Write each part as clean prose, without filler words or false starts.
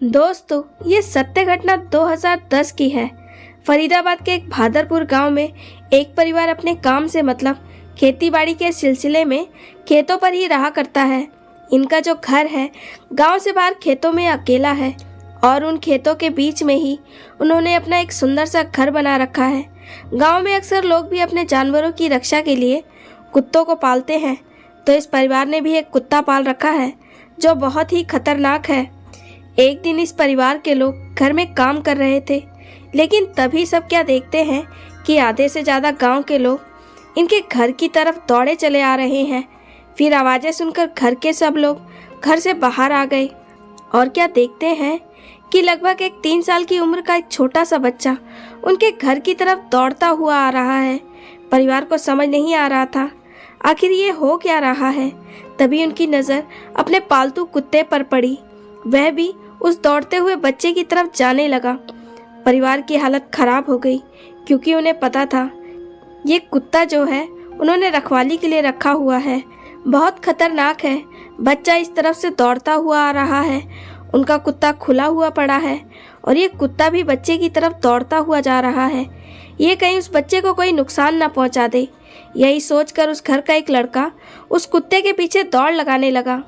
दोस्तों, ये सत्य घटना 2010 की है। फरीदाबाद के एक भादरपुर गांव में एक परिवार अपने काम से मतलब खेतीबाड़ी के सिलसिले में खेतों पर ही रहा करता है। इनका जो घर है गांव से बाहर खेतों में अकेला है और उन खेतों के बीच में ही उन्होंने अपना एक सुंदर सा घर बना रखा है। गांव में अक्सर लोग भी अपने जानवरों की रक्षा के लिए कुत्तों को पालते हैं, तो इस परिवार ने भी एक कुत्ता पाल रखा है जो बहुत ही खतरनाक है। एक दिन इस परिवार के लोग घर में काम कर रहे थे, लेकिन तभी सब क्या देखते हैं कि आधे से ज़्यादा गांव के लोग इनके घर की तरफ दौड़े चले आ रहे हैं। फिर आवाज़ें सुनकर घर के सब लोग घर से बाहर आ गए और क्या देखते हैं कि लगभग एक 3 साल की उम्र का एक छोटा सा बच्चा उनके घर की तरफ दौड़ता हुआ आ रहा है। परिवार को समझ नहीं आ रहा था आखिर ये हो क्या रहा है। तभी उनकी नज़र अपने पालतू कुत्ते पर पड़ी, वह भी उस दौड़ते हुए बच्चे की तरफ जाने लगा। परिवार की हालत खराब हो गई क्योंकि उन्हें पता था ये कुत्ता जो है उन्होंने रखवाली के लिए रखा हुआ है, बहुत खतरनाक है। बच्चा इस तरफ से दौड़ता हुआ आ रहा है, उनका कुत्ता खुला हुआ पड़ा है और ये कुत्ता भी बच्चे की तरफ दौड़ता हुआ जा रहा है। ये कहीं उस बच्चे को कोई नुकसान ना पहुंचा दे। यही सोचकर उस घर का एक लड़का उस कुत्ते के पीछे दौड़ लगाने लगा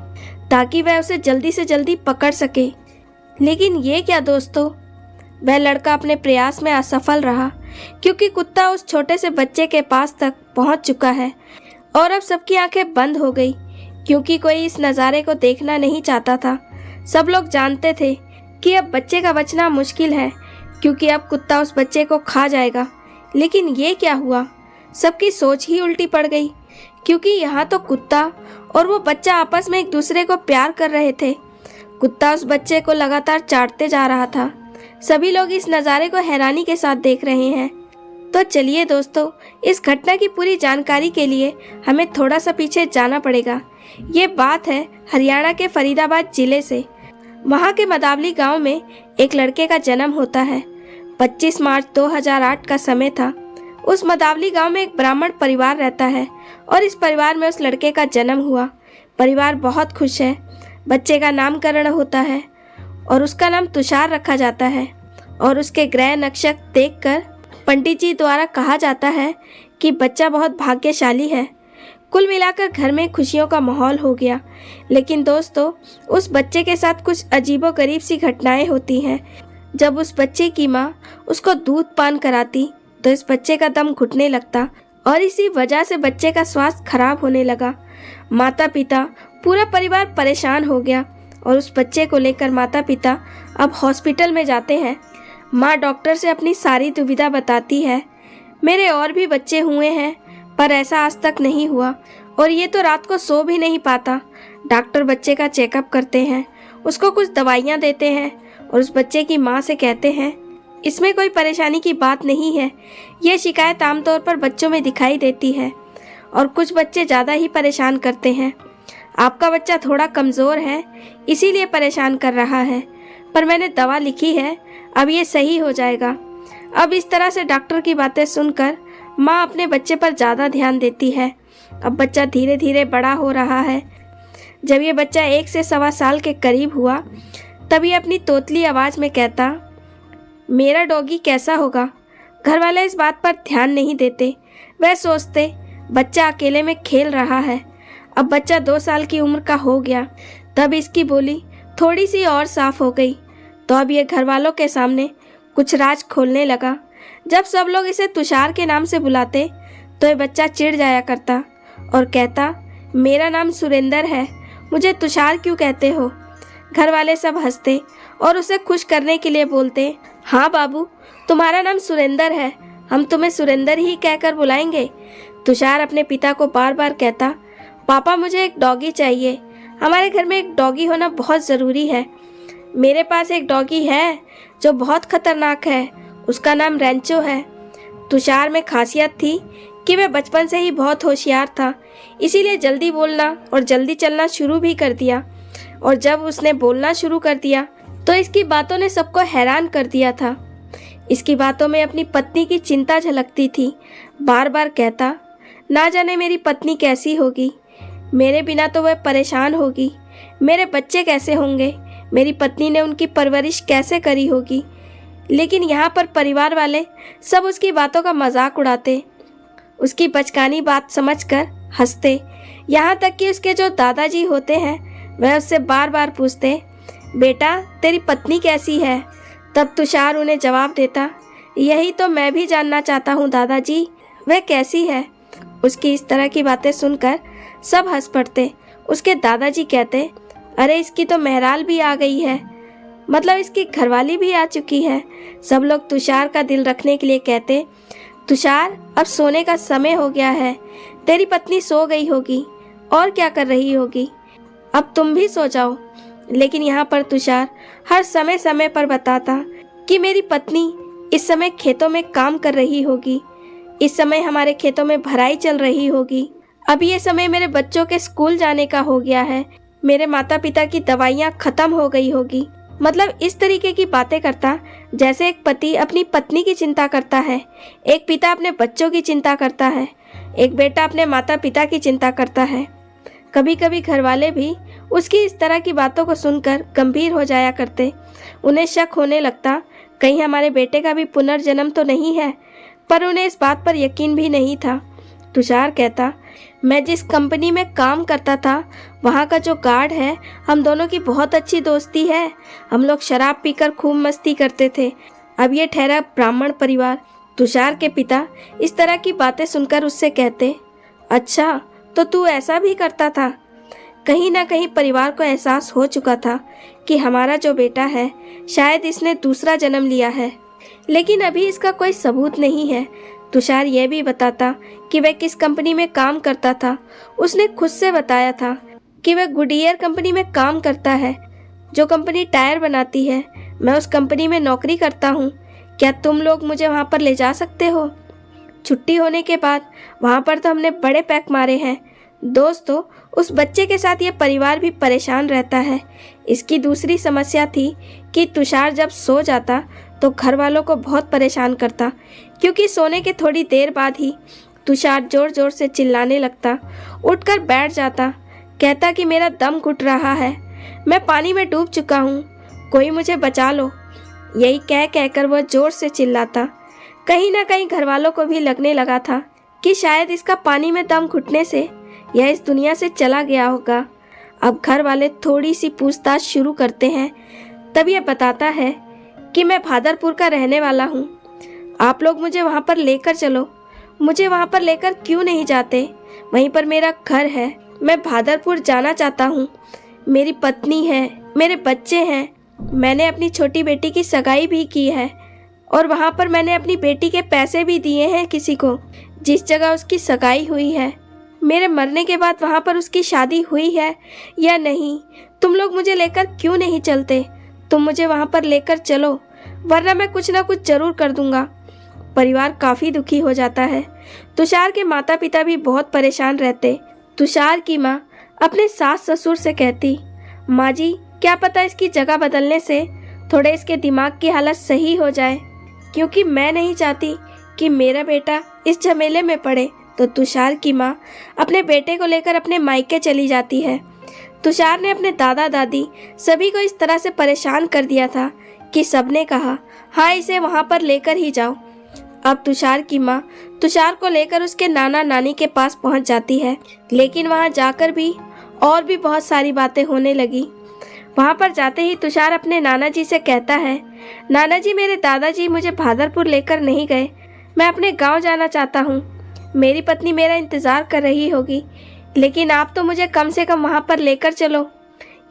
ताकि वह उसे जल्दी से जल्दी पकड़ सके। लेकिन ये क्या दोस्तों, वह लड़का अपने प्रयास में असफल रहा क्योंकि कुत्ता उस छोटे से बच्चे के पास तक पहुंच चुका है और अब सबकी आंखें बंद हो गई क्योंकि कोई इस नज़ारे को देखना नहीं चाहता था। सब लोग जानते थे कि अब बच्चे का बचना मुश्किल है क्योंकि अब कुत्ता उस बच्चे को खा जाएगा। लेकिन ये क्या हुआ, सबकी सोच ही उल्टी पड़ गई क्योंकि यहाँ तो कुत्ता और वो बच्चा आपस में एक दूसरे को प्यार कर रहे थे। कुत्ता उस बच्चे को लगातार चाटते जा रहा था। सभी लोग इस नज़ारे को हैरानी के साथ देख रहे हैं। तो चलिए दोस्तों, इस घटना की पूरी जानकारी के लिए हमें थोड़ा सा पीछे जाना पड़ेगा। ये बात है हरियाणा के फरीदाबाद जिले से। वहाँ के मदावली गांव में एक लड़के का जन्म होता है। 25 मार्च 2008 का समय था। उस मदावली गांव में एक ब्राह्मण परिवार रहता है और इस परिवार में उस लड़के का जन्म हुआ। परिवार बहुत खुश है। बच्चे का नामकरण होता है और उसका नाम तुषार रखा जाता है और उसके ग्रह नक्षत्र देखकर पंडित जी द्वारा कहा जाता है कि बच्चा बहुत भाग्यशाली है। कुल मिलाकर घर में खुशियों का माहौल हो गया। लेकिन दोस्तों, उस बच्चे के साथ कुछ अजीबोगरीब सी घटनाएं होती हैं। जब उस बच्चे की माँ उसको दूध पान कराती तो इस बच्चे का दम घुटने लगता और इसी वजह से बच्चे का स्वास्थ्य खराब होने लगा। माता पिता पूरा परिवार परेशान हो गया और उस बच्चे को लेकर माता पिता अब हॉस्पिटल में जाते हैं। माँ डॉक्टर से अपनी सारी दुविधा बताती है। मेरे और भी बच्चे हुए हैं पर ऐसा आज तक नहीं हुआ और ये तो रात को सो भी नहीं पाता। डॉक्टर बच्चे का चेकअप करते हैं, उसको कुछ दवाइयाँ देते हैं और उस बच्चे की माँ से कहते हैं इसमें कोई परेशानी की बात नहीं है। ये शिकायत आमतौर पर बच्चों में दिखाई देती है और कुछ बच्चे ज़्यादा ही परेशान करते हैं। आपका बच्चा थोड़ा कमज़ोर है इसीलिए परेशान कर रहा है, पर मैंने दवा लिखी है, अब ये सही हो जाएगा। अब इस तरह से डॉक्टर की बातें सुनकर माँ अपने बच्चे पर ज़्यादा ध्यान देती है। अब बच्चा धीरे धीरे बड़ा हो रहा है। जब ये बच्चा 1 से 1.25 साल के करीब हुआ तब ये अपनी तोतली आवाज़ में कहता मेरा डॉगी कैसा होगा। घर वाले इस बात पर ध्यान नहीं देते, वह सोचते बच्चा अकेले में खेल रहा है। अब बच्चा 2 साल की उम्र का हो गया तब इसकी बोली थोड़ी सी और साफ हो गई तो अब ये घर वालों के सामने कुछ राज खोलने लगा। जब सब लोग इसे तुषार के नाम से बुलाते तो ये बच्चा चिढ़ जाया करता और कहता मेरा नाम सुरेंद्र है, मुझे तुषार क्यों कहते हो। घर वाले सब हंसते और उसे खुश करने के लिए बोलते हाँ बाबू, तुम्हारा नाम सुरेंद्र है, हम तुम्हें सुरेंद्र ही कहकर बुलाएंगे। तुषार अपने पिता को बार बार कहता पापा मुझे एक डॉगी चाहिए, हमारे घर में एक डॉगी होना बहुत ज़रूरी है। मेरे पास एक डॉगी है जो बहुत खतरनाक है, उसका नाम रेंचो है। तुषार में खासियत थी कि वह बचपन से ही बहुत होशियार था, इसीलिए जल्दी बोलना और जल्दी चलना शुरू भी कर दिया। और जब उसने बोलना शुरू कर दिया तो इसकी बातों ने सबको हैरान कर दिया था। इसकी बातों में अपनी पत्नी की चिंता झलकती थी। बार बार कहता ना जाने मेरी पत्नी कैसी होगी, मेरे बिना तो वह परेशान होगी, मेरे बच्चे कैसे होंगे, मेरी पत्नी ने उनकी परवरिश कैसे करी होगी। लेकिन यहाँ पर परिवार वाले सब उसकी बातों का मजाक उड़ाते, उसकी बचकानी बात समझकर हंसते। यहाँ तक कि उसके जो दादाजी होते हैं वह उससे बार बार पूछते, बेटा तेरी पत्नी कैसी है। तब तुषार उन्हें जवाब देता, यही तो मैं भी जानना चाहता हूँ दादाजी, वह कैसी है। उसकी इस तरह की बातें सुनकर सब हंस पड़ते। उसके दादाजी कहते, अरे इसकी तो मेहराल भी आ गई है, मतलब इसकी घरवाली भी आ चुकी है। सब लोग तुषार का दिल रखने के लिए कहते, तुषार अब सोने का समय हो गया है, तेरी पत्नी सो गई होगी और क्या कर रही होगी, अब तुम भी सो जाओ। लेकिन यहाँ पर तुषार हर समय समय पर बताता कि मेरी पत्नी इस समय खेतों में काम कर रही होगी, इस समय हमारे खेतों में भराई चल रही होगी, अब ये समय मेरे बच्चों के स्कूल जाने का हो गया है, मेरे माता पिता की दवाइयाँ खत्म हो गई होगी। मतलब इस तरीके की बातें करता जैसे एक पति अपनी पत्नी की चिंता करता है, एक पिता अपने बच्चों की चिंता करता है, एक बेटा अपने माता पिता की चिंता करता है। कभी कभी घर वाले भी उसकी इस तरह की बातों को सुनकर गंभीर हो जाया करते। उन्हें शक होने लगता कहीं हमारे बेटे का भी पुनर्जन्म तो नहीं है, पर उन्हें इस बात पर यकीन भी नहीं था। तुषार कहता, मैं जिस कंपनी में काम करता था वहाँ का जो गार्ड है, हम दोनों की बहुत अच्छी दोस्ती है, हम लोग शराब पीकर खूब मस्ती करते थे। अब ये ठहरा ब्राह्मण परिवार। तुषार के पिता इस तरह की बातें सुनकर उससे कहते, अच्छा तो तू ऐसा भी करता था। कहीं ना कहीं परिवार को एहसास हो चुका था कि हमारा जो बेटा है शायद इसने दूसरा जन्म लिया है, लेकिन अभी इसका कोई सबूत नहीं है। तुषार यह भी बताता कि वह किस कंपनी में काम करता था। उसने खुद से बताया था कि वह गुडियर कंपनी में काम करता है, जो कंपनी टायर बनाती है। मैं उस कंपनी में नौकरी करता हूँ, क्या तुम लोग मुझे वहाँ पर ले जा सकते हो। छुट्टी होने के बाद वहाँ पर तो हमने बड़े पैक मारे हैं। दोस्तों, उस बच्चे के साथ ये परिवार भी परेशान रहता है। इसकी दूसरी समस्या थी कि तुषार जब सो जाता तो घर वालों को बहुत परेशान करता, क्योंकि सोने के थोड़ी देर बाद ही तुषार जोर जोर से चिल्लाने लगता, उठकर बैठ जाता, कहता कि मेरा दम घुट रहा है, मैं पानी में डूब चुका हूँ, कोई मुझे बचा लो। यही कह कहकर वह जोर से चिल्लाता। कहीं ना कहीं घर वालों को भी लगने लगा था कि शायद इसका पानी में दम घुटने से यह इस दुनिया से चला गया होगा। अब घर वाले थोड़ी सी पूछताछ शुरू करते हैं। तब यह बताता है कि मैं भादरपुर का रहने वाला हूँ, आप लोग मुझे वहाँ पर लेकर चलो। मुझे वहाँ पर लेकर क्यों नहीं जाते, वहीं पर मेरा घर है, मैं भादरपुर जाना चाहता हूँ। मेरी पत्नी है, मेरे बच्चे हैं, मैंने अपनी छोटी बेटी की सगाई भी की है और वहाँ पर मैंने अपनी बेटी के पैसे भी दिए हैं किसी को, जिस जगह उसकी सगाई हुई है। मेरे मरने के बाद वहाँ पर उसकी शादी हुई है या नहीं, तुम लोग मुझे लेकर क्यों नहीं चलते। तुम मुझे वहाँ पर लेकर चलो, वरना मैं कुछ ना कुछ जरूर कर दूंगा। परिवार काफ़ी दुखी हो जाता है। तुषार के माता पिता भी बहुत परेशान रहते। तुषार की माँ अपने सास ससुर से कहती, माँ जी क्या पता इसकी जगह बदलने से थोड़े इसके दिमाग की हालत सही हो जाए, क्योंकि मैं नहीं चाहती कि मेरा बेटा इस झमेले में पड़े। तो तुषार की माँ अपने बेटे को लेकर अपने मायके चली जाती है। तुषार ने अपने दादा दादी सभी को इस तरह से परेशान कर दिया था कि सबने कहा, हाँ इसे वहाँ पर लेकर ही जाओ। अब तुषार की माँ तुषार को लेकर उसके नाना नानी के पास पहुँच जाती है, लेकिन वहाँ जाकर भी और भी बहुत सारी बातें होने लगी। वहाँ पर जाते ही तुषार अपने नाना जी से कहता है, नाना जी मेरे दादाजी मुझे भादरपुर लेकर नहीं गए, मैं अपने गांव जाना चाहता हूँ, मेरी पत्नी मेरा इंतज़ार कर रही होगी, लेकिन आप तो मुझे कम से कम वहाँ पर लेकर चलो।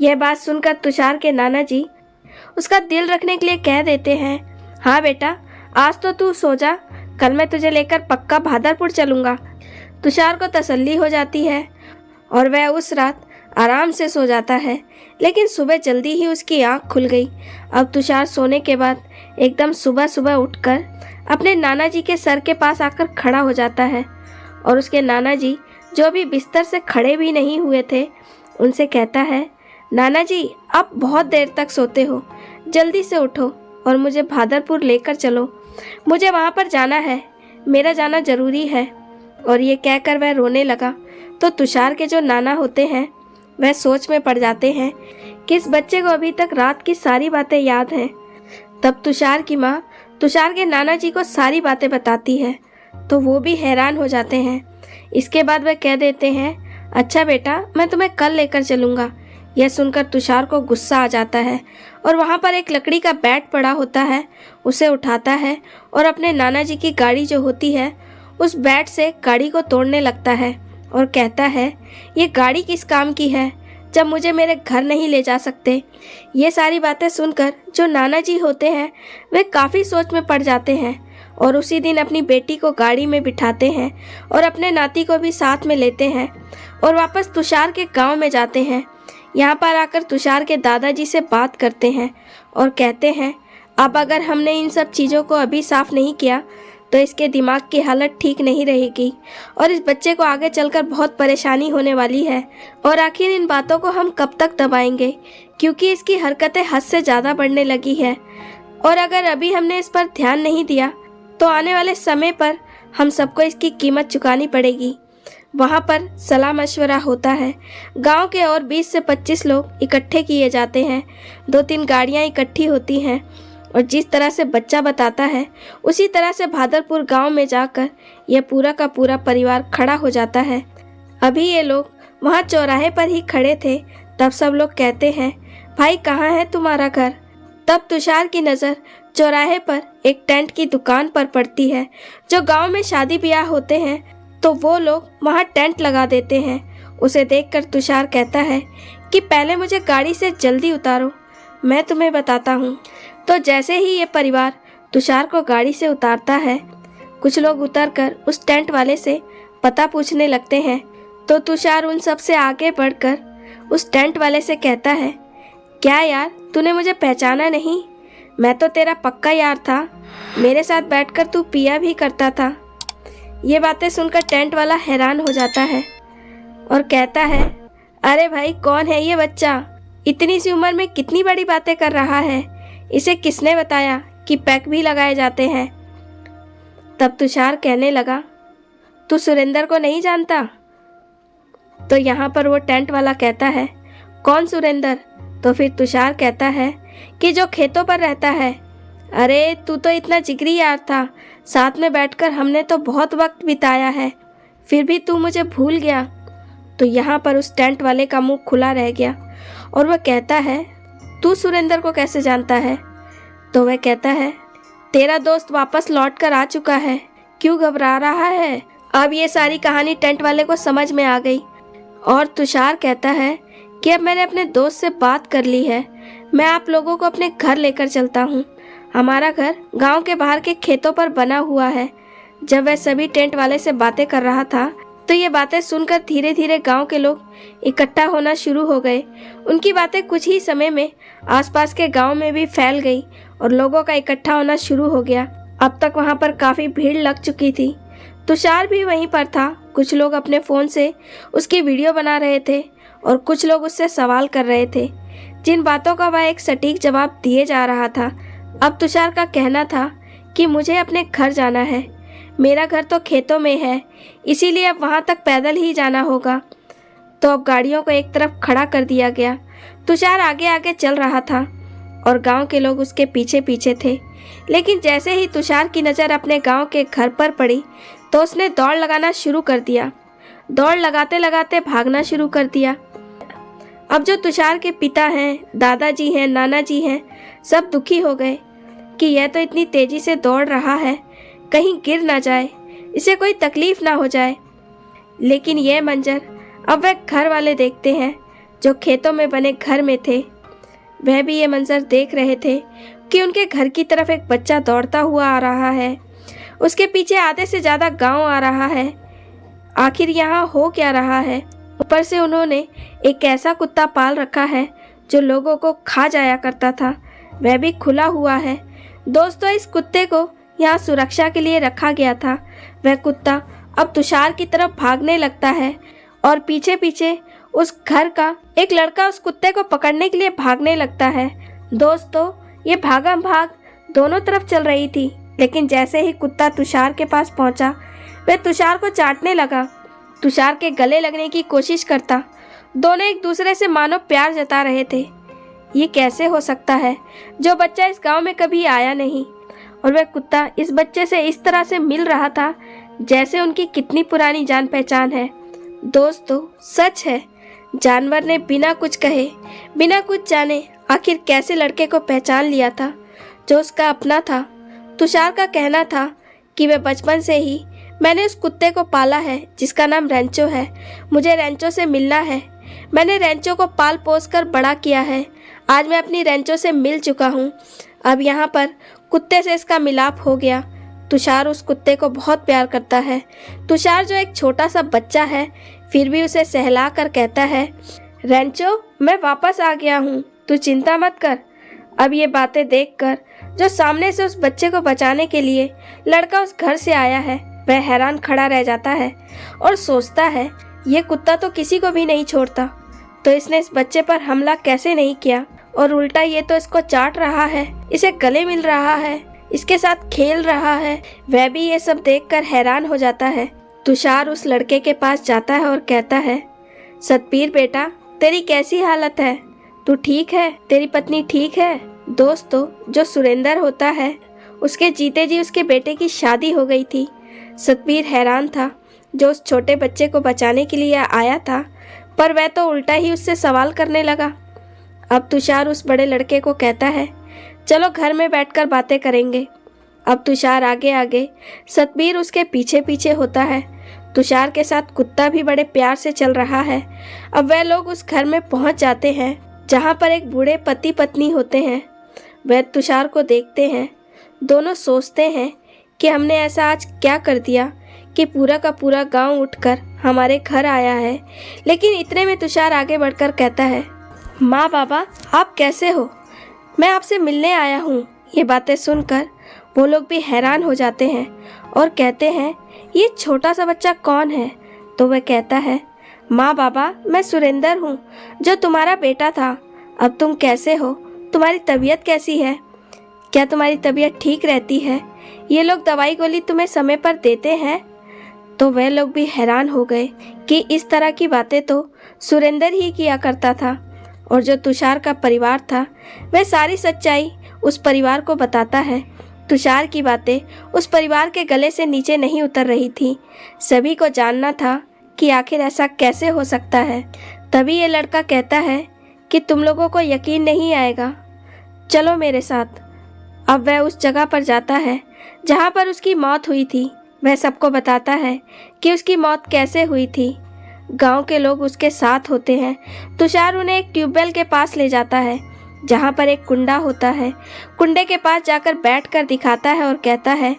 यह बात सुनकर तुषार के नाना जी उसका दिल रखने के लिए कह देते हैं, हाँ बेटा आज तो तू सो जा, कल मैं तुझे लेकर पक्का भादरपुर चलूँगा। तुषार को तसल्ली हो जाती है और वह उस रात आराम से सो जाता है, लेकिन सुबह जल्दी ही उसकी आँख खुल गई। अब तुषार सोने के बाद एकदम सुबह सुबह उठकर अपने नाना जी के सर के पास आकर खड़ा हो जाता है और उसके नाना जी जो भी बिस्तर से खड़े भी नहीं हुए थे उनसे कहता है, नाना जी आप बहुत देर तक सोते हो, जल्दी से उठो और मुझे भादरपुर लेकर चलो, मुझे वहाँ पर जाना है, मेरा जाना ज़रूरी है। और ये कहकर वह रोने लगा। तो तुषार के जो नाना होते हैं वह सोच में पड़ जाते हैं किस बच्चे को अभी तक रात की सारी बातें याद हैं। तब तुषार की माँ तुषार के नाना जी को सारी बातें बताती है तो वो भी हैरान हो जाते हैं। इसके बाद वह कह देते हैं, अच्छा बेटा, मैं तुम्हें कल लेकर चलूँगा। यह सुनकर तुषार को गुस्सा आ जाता है और वहाँ पर एक लकड़ी का बैट पड़ा होता है, उसे उठाता है और अपने नाना जी की गाड़ी जो होती है उस बैट से गाड़ी को तोड़ने लगता है और कहता है, ये गाड़ी किस काम की है जब मुझे मेरे घर नहीं ले जा सकते। ये सारी बातें सुनकर जो नाना जी होते हैं वे काफ़ी सोच में पड़ जाते हैं और उसी दिन अपनी बेटी को गाड़ी में बिठाते हैं और अपने नाती को भी साथ में लेते हैं और वापस तुषार के गांव में जाते हैं। यहाँ पर आकर तुषार के दादाजी से बात करते हैं और कहते हैं, अब अगर हमने इन सब चीज़ों को अभी साफ नहीं किया तो इसके दिमाग की हालत ठीक नहीं रहेगी और इस बच्चे को आगे चलकर बहुत परेशानी होने वाली है। और आखिर इन बातों को हम कब तक दबाएंगे, क्योंकि इसकी हरकतें हद से ज़्यादा बढ़ने लगी है और अगर अभी हमने इस पर ध्यान नहीं दिया तो आने वाले समय पर हम सबको इसकी कीमत चुकानी पड़ेगी। वहाँ पर सलाह मशवरा होता है। गांव के और 20 से 25 लोग इकट्ठे किए जाते हैं। 2-3 गाड़ियाँ इकट्ठी होती हैं और जिस तरह से बच्चा बताता है उसी तरह से भादरपुर गांव में जाकर यह पूरा का पूरा परिवार खड़ा हो जाता है। अभी ये लोग वहाँ चौराहे पर ही खड़े थे, तब सब लोग कहते हैं, भाई कहाँ है तुम्हारा घर। तब तुषार की नज़र चौराहे पर एक टेंट की दुकान पर पड़ती है। जो गांव में शादी ब्याह होते हैं तो वो लोग वहाँ टेंट लगा देते हैं। उसे देखकर तुषार कहता है कि पहले मुझे गाड़ी से जल्दी उतारो, मैं तुम्हें बताता हूँ। तो जैसे ही ये परिवार तुषार को गाड़ी से उतारता है, कुछ लोग उतरकर उस टेंट वाले से पता पूछने लगते हैं। तो तुषार उन सब से आगे बढ़कर उस टेंट वाले से कहता है, क्या यार, तूने मुझे पहचाना नहीं? मैं तो तेरा पक्का यार था, मेरे साथ बैठकर तू पिया भी करता था। ये बातें सुनकर टेंट वाला हैरान हो जाता है और कहता है, अरे भाई, कौन है ये बच्चा? इतनी सी उम्र में कितनी बड़ी बातें कर रहा है। इसे किसने बताया कि पैक भी लगाए जाते हैं? तब तुषार कहने लगा, तू सुरेंद्र को नहीं जानता? तो यहाँ पर वो टेंट वाला कहता है, कौन सुरेंद्र? तो फिर तुषार कहता है कि जो खेतों पर रहता है। अरे तू तो इतना जिगरी यार था, साथ में बैठकर हमने तो बहुत वक्त बिताया है, फिर भी तू मुझे भूल गया। तो यहाँ पर उस टेंट वाले का मुंह खुला रह गया और वह कहता है, तू सुरेंद्र को कैसे जानता है? तो वह कहता है, तेरा दोस्त वापस लौट कर आ चुका है, क्यों घबरा रहा है? अब ये सारी कहानी टेंट वाले को समझ में आ गई और तुषार कहता है कि अब मैंने अपने दोस्त से बात कर ली है, मैं आप लोगों को अपने घर लेकर चलता हूँ। हमारा घर गांव के बाहर के खेतों पर बना हुआ है। जब वह सभी टेंट वाले से बातें कर रहा था तो ये बातें सुनकर धीरे धीरे गांव के लोग इकट्ठा होना शुरू हो गए। उनकी बातें कुछ ही समय में आसपास के गांव में भी फैल गई और लोगों का इकट्ठा होना शुरू हो गया। अब तक वहां पर काफ़ी भीड़ लग चुकी थी। तुषार भी वहीं पर था। कुछ लोग अपने फ़ोन से उसकी वीडियो बना रहे थे और कुछ लोग उससे सवाल कर रहे थे, जिन बातों का वह एक सटीक जवाब दिए जा रहा था। अब तुषार का कहना था कि मुझे अपने घर जाना है, मेरा घर तो खेतों में है, इसीलिए अब वहाँ तक पैदल ही जाना होगा। तो अब गाड़ियों को एक तरफ खड़ा कर दिया गया। तुषार आगे आगे चल रहा था और गांव के लोग उसके पीछे पीछे थे। लेकिन जैसे ही तुषार की नज़र अपने गांव के घर पर पड़ी तो उसने दौड़ लगाना शुरू कर दिया। दौड़ लगाते लगाते भागना शुरू कर दिया। अब जो तुषार के पिता हैं, दादाजी हैं, नाना जी हैं, सब दुखी हो गए कि यह तो इतनी तेज़ी से दौड़ रहा है, कहीं गिर ना जाए, इसे कोई तकलीफ़ ना हो जाए। लेकिन यह मंजर अब वह घर वाले देखते हैं जो खेतों में बने घर में थे। वह भी ये मंजर देख रहे थे कि उनके घर की तरफ एक बच्चा दौड़ता हुआ आ रहा है, उसके पीछे आधे से ज़्यादा गांव आ रहा है। आखिर यहाँ हो क्या रहा है? ऊपर से उन्होंने एक ऐसा कुत्ता पाल रखा है जो लोगों को खा जाया करता था, वह भी खुला हुआ है। दोस्तों, इस कुत्ते को यहाँ सुरक्षा के लिए रखा गया था। वह कुत्ता अब तुषार की तरफ भागने लगता है और पीछे पीछे उस घर का एक लड़का उस कुत्ते को पकड़ने के लिए भागने लगता है। दोस्तों, ये भागम भाग दोनों तरफ चल रही थी, लेकिन जैसे ही कुत्ता तुषार के पास पहुंचा, वह तुषार को चाटने लगा, तुषार के गले लगने की कोशिश करता। दोनों एक दूसरे से मानो प्यार जता रहे थे। ये कैसे हो सकता है? जो बच्चा इस गांव में कभी आया नहीं और वह कुत्ता इस बच्चे से इस तरह से मिल रहा था जैसे उनकी कितनी पुरानी जान पहचान है। दोस्तों, सच है, जानवर ने बिना कुछ कहे, बिना कुछ जाने आखिर कैसे लड़के को पहचान लिया था जो उसका अपना था। तुषार का कहना था कि वह बचपन से ही मैंने उस कुत्ते को पाला है जिसका नाम रेंचो है। मुझे रेंचो से मिलना है। मैंने रेंचो को पाल पोस कर बड़ा किया है। आज मैं अपनी रेंचो से मिल चुका हूँ। अब यहाँ पर कुत्ते से इसका मिलाप हो गया। तुषार उस कुत्ते को बहुत प्यार करता है। तुषार जो एक छोटा सा बच्चा है फिर भी उसे सहला कर कहता है, रेंचो, मैं वापस आ गया हूँ, तू चिंता मत कर। अब ये बातें देखकर जो सामने से उस बच्चे को बचाने के लिए लड़का उस घर से आया है वह हैरान खड़ा रह जाता है और सोचता है ये कुत्ता तो किसी को भी नहीं छोड़ता, तो इसने इस बच्चे पर हमला कैसे नहीं किया और उल्टा ये तो इसको चाट रहा है, इसे गले मिल रहा है, इसके साथ खेल रहा है। वह भी ये सब देखकर हैरान हो जाता है। तुषार उस लड़के के पास जाता है और कहता है, सतबीर बेटा, तेरी कैसी हालत है? तू ठीक है? तेरी पत्नी ठीक है? दोस्तों, जो सुरेंद्र होता है उसके जीते जी उसके बेटे की शादी हो गई थी। सतबीर हैरान था जो उस छोटे बच्चे को बचाने के लिए आया था, पर वह तो उल्टा ही उससे सवाल करने लगा। अब तुषार उस बड़े लड़के को कहता है, चलो घर में बैठकर बातें करेंगे। अब तुषार आगे आगे, सतबीर उसके पीछे पीछे होता है। तुषार के साथ कुत्ता भी बड़े प्यार से चल रहा है। अब वह लोग उस घर में पहुंच जाते हैं जहां पर एक बूढ़े पति पत्नी होते हैं। वह तुषार को देखते हैं। दोनों सोचते हैं कि हमने ऐसा आज क्या कर दिया कि पूरा का पूरा गांव उठकर हमारे घर आया है। लेकिन इतने में तुषार आगे बढ़कर कहता है, माँ बाबा, आप कैसे हो? मैं आपसे मिलने आया हूँ। ये बातें सुनकर वो लोग भी हैरान हो जाते हैं और कहते हैं, ये छोटा सा बच्चा कौन है? तो वह कहता है, माँ बाबा, मैं सुरेंद्र हूँ जो तुम्हारा बेटा था। अब तुम कैसे हो? तुम्हारी तबीयत कैसी है? क्या तुम्हारी तबीयत ठीक रहती है? ये लोग दवाई गोली तुम्हें समय पर देते हैं? तो वह लोग भी हैरान हो गए कि इस तरह की बातें तो सुरेंद्र ही किया करता था। और जो तुषार का परिवार था वह सारी सच्चाई उस परिवार को बताता है। तुषार की बातें उस परिवार के गले से नीचे नहीं उतर रही थी। सभी को जानना था कि आखिर ऐसा कैसे हो सकता है। तभी ये लड़का कहता है कि तुम लोगों को यकीन नहीं आएगा, चलो मेरे साथ। अब वह उस जगह पर जाता है जहाँ पर उसकी मौत हुई थी। वह सबको बताता है कि उसकी मौत कैसे हुई थी। गांव के लोग उसके साथ होते हैं। तुषार उन्हें एक ट्यूबवेल के पास ले जाता है जहाँ पर एक कुंडा होता है। कुंडे के पास जाकर बैठकर दिखाता है और कहता है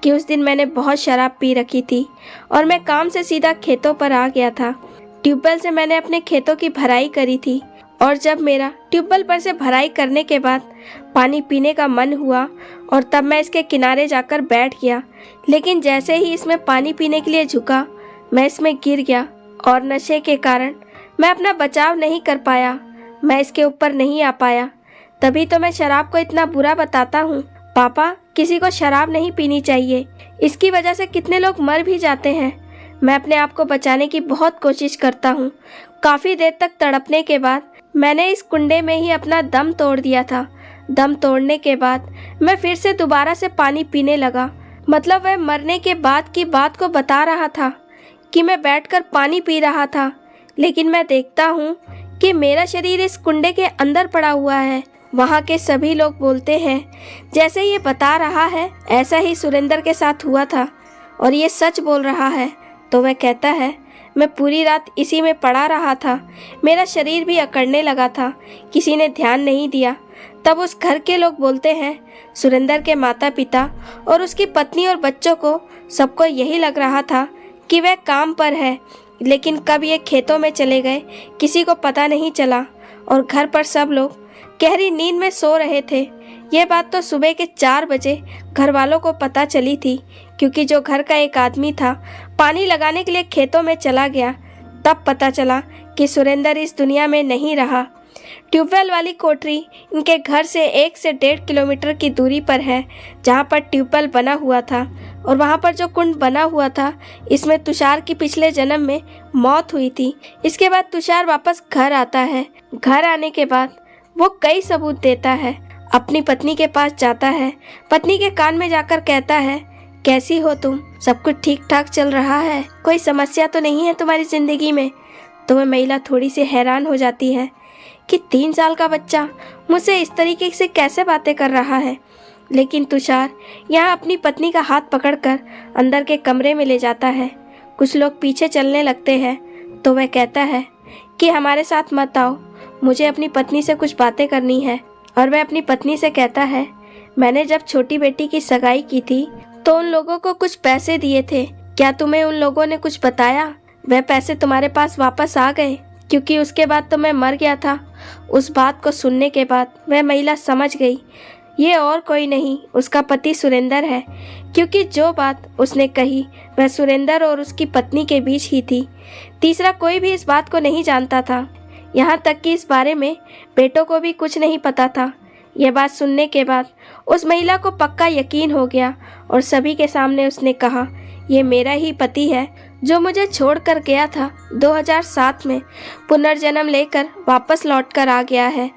कि उस दिन मैंने बहुत शराब पी रखी थी और मैं काम से सीधा खेतों पर आ गया था। ट्यूबवेल से मैंने अपने खेतों की भराई करी थी और जब मेरा ट्यूबवेल पर से भराई करने के बाद पानी पीने का मन हुआ और तब मैं इसके किनारे जाकर बैठ गया। लेकिन जैसे ही इसमें पानी पीने के लिए झुका, मैं इसमें गिर गया और नशे के कारण मैं अपना बचाव नहीं कर पाया। मैं इसके ऊपर नहीं आ पाया। तभी तो मैं शराब को इतना बुरा बताता हूँ। पापा, किसी को शराब नहीं पीनी चाहिए। इसकी वजह से कितने लोग मर भी जाते हैं। मैं अपने आप को बचाने की बहुत कोशिश करता हूँ। काफ़ी देर तक तड़पने के बाद मैंने इस कुंडे में ही अपना दम तोड़ दिया था। दम तोड़ने के बाद मैं फिर से दोबारा से पानी पीने लगा। मतलब वह मरने के बाद की बात को बता रहा था कि मैं बैठकर पानी पी रहा था, लेकिन मैं देखता हूँ कि मेरा शरीर इस कुंडे के अंदर पड़ा हुआ है। वहाँ के सभी लोग बोलते हैं जैसे ये बता रहा है ऐसा ही सुरेंद्र के साथ हुआ था और ये सच बोल रहा है। तो वह कहता है, मैं पूरी रात इसी में पड़ा रहा था। मेरा शरीर भी अकड़ने लगा था। किसी ने ध्यान नहीं दिया। तब उस घर के लोग बोलते हैं, सुरेंद्र के माता पिता और उसकी पत्नी और बच्चों को सबको यही लग रहा था कि वह काम पर है, लेकिन कब ये खेतों में चले गए किसी को पता नहीं चला और घर पर सब लोग गहरी नींद में सो रहे थे। ये बात तो सुबह के 4 बजे घर वालों को पता चली थी, क्योंकि जो घर का एक आदमी था पानी लगाने के लिए खेतों में चला गया। तब पता चला कि सुरेंद्र इस दुनिया में नहीं रहा। ट्यूबवेल वाली कोठरी इनके घर से 1 से 1.5 किलोमीटर की दूरी पर है, जहाँ पर ट्यूबवेल बना हुआ था। और वहाँ पर जो कुंड बना हुआ था, इसमें तुषार की पिछले जन्म में मौत हुई थी। इसके बाद तुषार वापस घर आता है। घर आने के बाद वो कई सबूत देता है। अपनी पत्नी के पास जाता है, पत्नी के कान में जाकर कहता है, कैसी हो तुम, सब कुछ ठीक ठाक चल रहा है, कोई समस्या तो नहीं है तुम्हारी जिंदगी में। तो वह महिला थोड़ी सी हैरान हो जाती है कि 3 साल का बच्चा मुझसे इस तरीके से कैसे बातें कर रहा है। लेकिन तुषार यहाँ अपनी पत्नी का हाथ पकड़कर अंदर के कमरे में ले जाता है। कुछ लोग पीछे चलने लगते हैं तो वह कहता है कि हमारे साथ मत आओ, मुझे अपनी पत्नी से कुछ बातें करनी है। और वह अपनी पत्नी से कहता है, मैंने जब छोटी बेटी की सगाई की थी तो उन लोगों को कुछ पैसे दिए थे, क्या तुम्हें उन लोगों ने कुछ बताया? वह पैसे तुम्हारे पास वापस आ गए, क्योंकि उसके बाद तो मैं मर गया था। उस बात को सुनने के बाद वह महिला समझ गई ये और कोई नहीं, उसका पति सुरेंद्र है, क्योंकि जो बात उसने कही वह सुरेंद्र और उसकी पत्नी के बीच ही थी। तीसरा कोई भी इस बात को नहीं जानता था, यहाँ तक कि इस बारे में बेटों को भी कुछ नहीं पता था। यह बात सुनने के बाद उस महिला को पक्का यकीन हो गया और सभी के सामने उसने कहा, ये मेरा ही पति है जो मुझे छोड़कर गया था 2007 में, पुनर्जन्म लेकर वापस लौटकर आ गया है।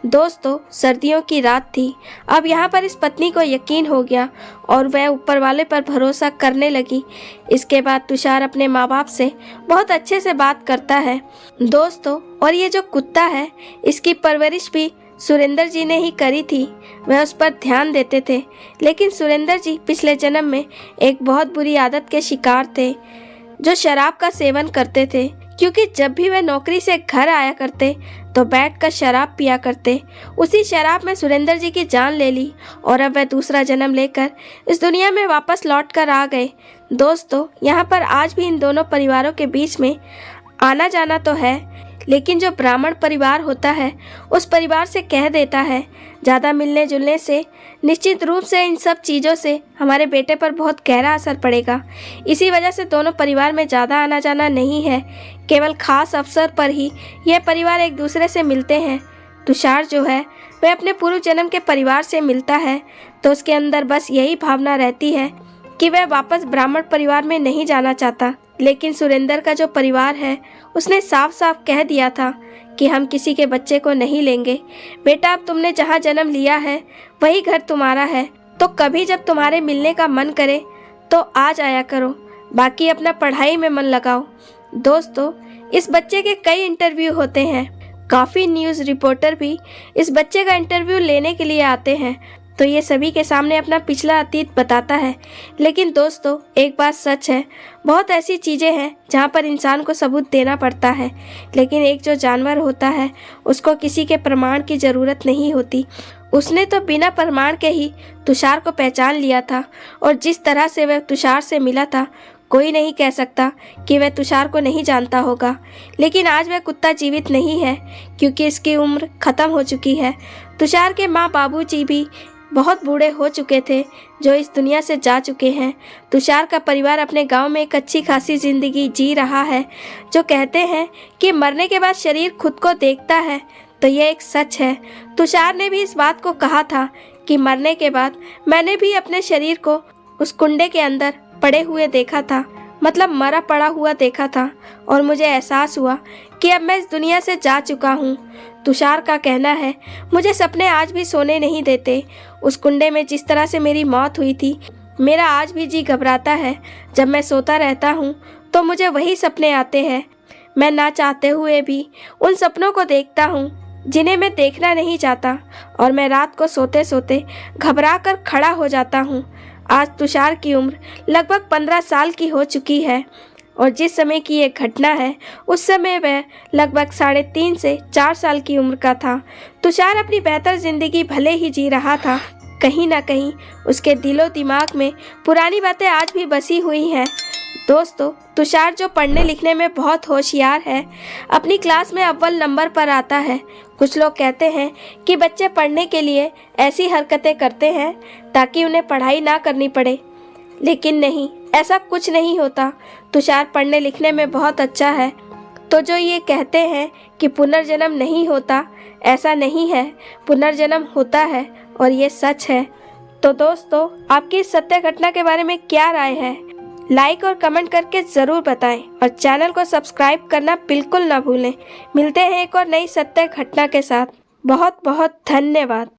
दोस्तों, सर्दियों की रात थी। अब यहाँ पर इस पत्नी को यकीन हो गया और वह ऊपर वाले पर भरोसा करने लगी। इसके बाद तुषार अपने माँ बाप से बहुत अच्छे से बात करता है। दोस्तों, और ये जो कुत्ता है इसकी परवरिश भी सुरेंद्र जी ने ही करी थी। वह उस पर ध्यान देते थे, लेकिन सुरेंद्र जी पिछले जन्म में एक बहुत बुरी आदत के शिकार थे, जो शराब का सेवन करते थे। क्योंकि जब भी वे नौकरी से घर आया करते तो बैठकर शराब पिया करते। उसी शराब में सुरेंद्र जी की जान ले ली और अब वह दूसरा जन्म लेकर इस दुनिया में वापस लौट कर आ गए। दोस्तों, यहाँ पर आज भी इन दोनों परिवारों के बीच में आना जाना तो है, लेकिन जो ब्राह्मण परिवार होता है उस परिवार से कह देता है, ज़्यादा मिलने जुलने से निश्चित रूप से इन सब चीज़ों से हमारे बेटे पर बहुत गहरा असर पड़ेगा। इसी वजह से दोनों परिवार में ज़्यादा आना जाना नहीं है, केवल खास अवसर पर ही यह परिवार एक दूसरे से मिलते हैं। तुषार जो है वह अपने पूर्व जन्म के परिवार से मिलता है तो उसके अंदर बस यही भावना रहती है कि वह वापस ब्राह्मण परिवार में नहीं जाना चाहता। लेकिन सुरेंद्र का जो परिवार है उसने साफ साफ कह दिया था कि हम किसी के बच्चे को नहीं लेंगे। बेटा, अब तुमने जहाँ जन्म लिया है वही घर तुम्हारा है, तो कभी जब तुम्हारे मिलने का मन करे तो आ जाया करो, बाकी अपना पढ़ाई में मन लगाओ। दोस्तों, इस बच्चे के कई इंटरव्यू होते हैं, काफ़ी न्यूज़ रिपोर्टर भी इस बच्चे का इंटरव्यू लेने के लिए आते हैं, तो ये सभी के सामने अपना पिछला अतीत बताता है। लेकिन दोस्तों, एक बात सच है, बहुत ऐसी चीज़ें हैं जहाँ पर इंसान को सबूत देना पड़ता है, लेकिन एक जो जानवर होता है उसको किसी के प्रमाण की ज़रूरत नहीं होती। उसने तो बिना प्रमाण के ही तुषार को पहचान लिया था और जिस तरह से वह तुषार से मिला था कोई नहीं कह सकता कि वह तुषार को नहीं जानता होगा। लेकिन आज वह कुत्ता जीवित नहीं है क्योंकि इसकी उम्र ख़त्म हो चुकी है। तुषार के माँ बाबूजी भी बहुत बूढ़े हो चुके थे, जो इस दुनिया से जा चुके हैं। तुषार का परिवार अपने गांव में एक अच्छी खासी ज़िंदगी जी रहा है। जो कहते हैं कि मरने के बाद शरीर खुद को देखता है, तो यह एक सच है। तुषार ने भी इस बात को कहा था कि मरने के बाद मैंने भी अपने शरीर को उस कुंडे के अंदर पड़े हुए देखा था, मतलब मरा पड़ा हुआ देखा था, और मुझे एहसास हुआ कि अब मैं इस दुनिया से जा चुका हूँ। तुषार का कहना है, मुझे सपने आज भी सोने नहीं देते। उस कुंडे में जिस तरह से मेरी मौत हुई थी, मेरा आज भी जी घबराता है। जब मैं सोता रहता हूँ तो मुझे वही सपने आते हैं। मैं ना चाहते हुए भी उन सपनों को देखता हूँ जिन्हें मैं देखना नहीं चाहता, और मैं रात को सोते सोते घबरा कर खड़ा हो जाता हूँ। आज तुषार की उम्र लगभग 15 साल की हो चुकी है और जिस समय की ये घटना है उस समय वह लगभग 3.5 से 4 साल की उम्र का था। तुषार अपनी बेहतर ज़िंदगी भले ही जी रहा था, कहीं ना कहीं उसके दिलो दिमाग में पुरानी बातें आज भी बसी हुई हैं। दोस्तों, तुषार जो पढ़ने लिखने में बहुत होशियार है, अपनी क्लास में अव्वल नंबर पर आता है। कुछ लोग कहते हैं कि बच्चे पढ़ने के लिए ऐसी हरकतें करते हैं ताकि उन्हें पढ़ाई ना करनी पड़े, लेकिन नहीं, ऐसा कुछ नहीं होता। तुषार पढ़ने लिखने में बहुत अच्छा है। तो जो ये कहते हैं कि पुनर्जन्म नहीं होता, ऐसा नहीं है, पुनर्जन्म होता है और ये सच है। तो दोस्तों, आपकी इस सत्य घटना के बारे में क्या राय है? लाइक और कमेंट करके ज़रूर बताएं और चैनल को सब्सक्राइब करना बिल्कुल ना भूलें। मिलते हैं एक और नई सत्य घटना के साथ। बहुत बहुत धन्यवाद।